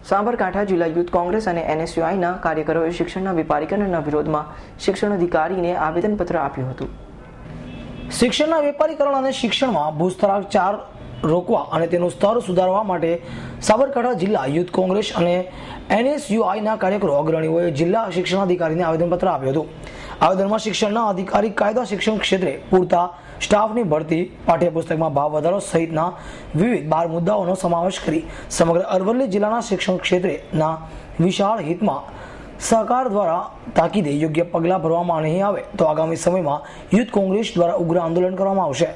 સાબરકાંઠા જિલ્લા યુથ કોંગ્રેસ અને NSUIના કાર્યકરોએ શિક્ષણના વેપારીકરણના વિરોધમાં શિક્ષણ અધિકારીને આવેદનપત્ર આપ્યું હતું। શિક્ષણના વેપારીકરણ અને શિક્ષણમાં ભૂસ્તરાચાર રોકવા અને તેનું સ્તર સુધારવા માટે સાબરકાંઠા જિલ્લા યુથ કોંગ્રેસ અને NSUIના કાર્યકરો અગ્રણીઓએ જિલ્લા શિક્ષણાધિકારીને આવેદનપત્ર આપ્યું હતું। આવેદનમાં શિક્ષણના અધિકારી કાયદા શિક્ષણ ક્ષેત્રે પૂરતા સ્ટાફની ભરતી, પાઠ્યપુસ્તકમાં ભાવ વધારો સહિતના વિવિધ 12 મુદ્દાઓનો સમાવેશ કરી સમગ્ર અરવલ્લી જિલ્લાના શિક્ષણ ક્ષેત્રેના વિશાળ હિતમાં સરકાર દ્વારા તાકીદે યોગ્ય પગલાં ભરવામાં નહીં આવે તો આગામી સમયમાં યુથ કોંગ્રેસ દ્વારા ઉગ્ર આંદોલન કરવામાં આવશે।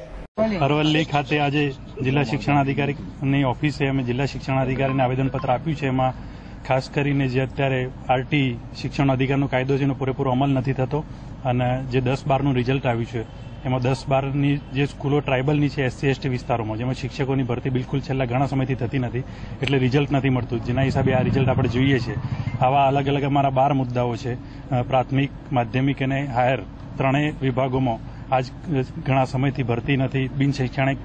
અરવલ્લી ખાતે આજે જિલ્લા શિક્ષણાધિકારીની ઓફિસે અમે જિલ્લા શિક્ષણાધિકારીને આવેદનપત્ર આપ્યું છે। એમાં ખાસ કરીને જે અત્યારે RT શિક્ષણ અધિકારનો કાયદો છે એનો પૂરેપૂરો અમલ નથી થતો અને જે 10-12નું રિઝલ્ટ આવ્યું છે એમાં 10-12ની જે સ્કૂલો ટ્રાઇબલની છે SC/ST વિસ્તારોમાં જેમાં શિક્ષકોની ભરતી બિલકુલ છેલ્લા ઘણા સમયથી થતી નથી એટલે રિઝલ્ટ નથી મળતું, જેના હિસાબે આ રિઝલ્ટ આપણે જોઈએ છીએ। આવા અલગ અલગ અમારા 12 મુદ્દાઓ છે। પ્રાથમિક, માધ્યમિક અને હાયર ત્રણેય વિભાગોમાં આજ ઘણા સમયથી ભરતી નથી, બિન શૈક્ષણિક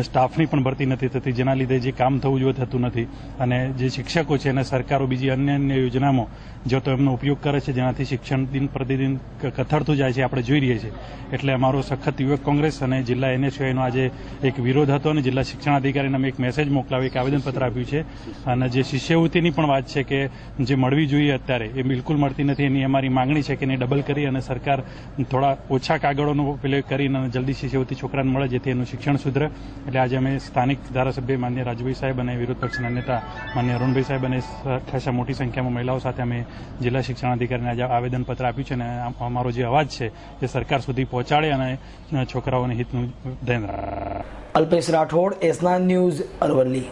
સ્ટાફની પણ ભરતી નથી થતી, જેના લીધે જે કામ થવું જોઈએ થતું નથી અને જે શિક્ષકો છે અને સરકારો બીજી અન્ય યોજનામાં જો તો એમનો ઉપયોગ કરે છે જેનાથી શિક્ષણ દિન પ્રતિદિન કથળતું જાય છે, આપણે જોઈ રહીએ છીએ। એટલે અમારો સખત યુવક કોંગ્રેસ અને જિલ્લા NSUIનો આજે એક વિરોધ હતો અને જિલ્લા શિક્ષણાધિકારીને અમે એક મેસેજ મોકલાવી, એક આવેદનપત્ર આપ્યું છે અને જે શિષ્યવૃત્તિની પણ વાત છે કે જે મળવી જોઈએ અત્યારે એ બિલકુલ મળતી નથી, એની અમારી માંગણી છે કે એને ડબલ કરી અને સરકાર થોડા ઓછા કાગળોનો પેલે કરીને જલ્દી શિષ્યવૃત્તિ છોકરાને મળે જેથી એનું શિક્ષણ સુધરે। એટલે આજે અમે સ્થાનિક ધારાસભ્ય માન્ય રાજુભાઈ સાહેબ અને વિરોધ પક્ષના નેતા માન્ય અરુણભાઈ સાહેબ અને ખાસા મોટી સંખ્યામાં મહિલાઓ સાથે અમે જિલ્લા શિક્ષણાધિકારીને આજે આવેદનપત્ર આપ્યું છે અને અમારો જે અવાજ છે એ સરકાર સુધી પહોંચાડે અને છોકરાઓના હિતનું ધ્યાન રાખે। Alpesh Rathod, S9 news, Aravalli.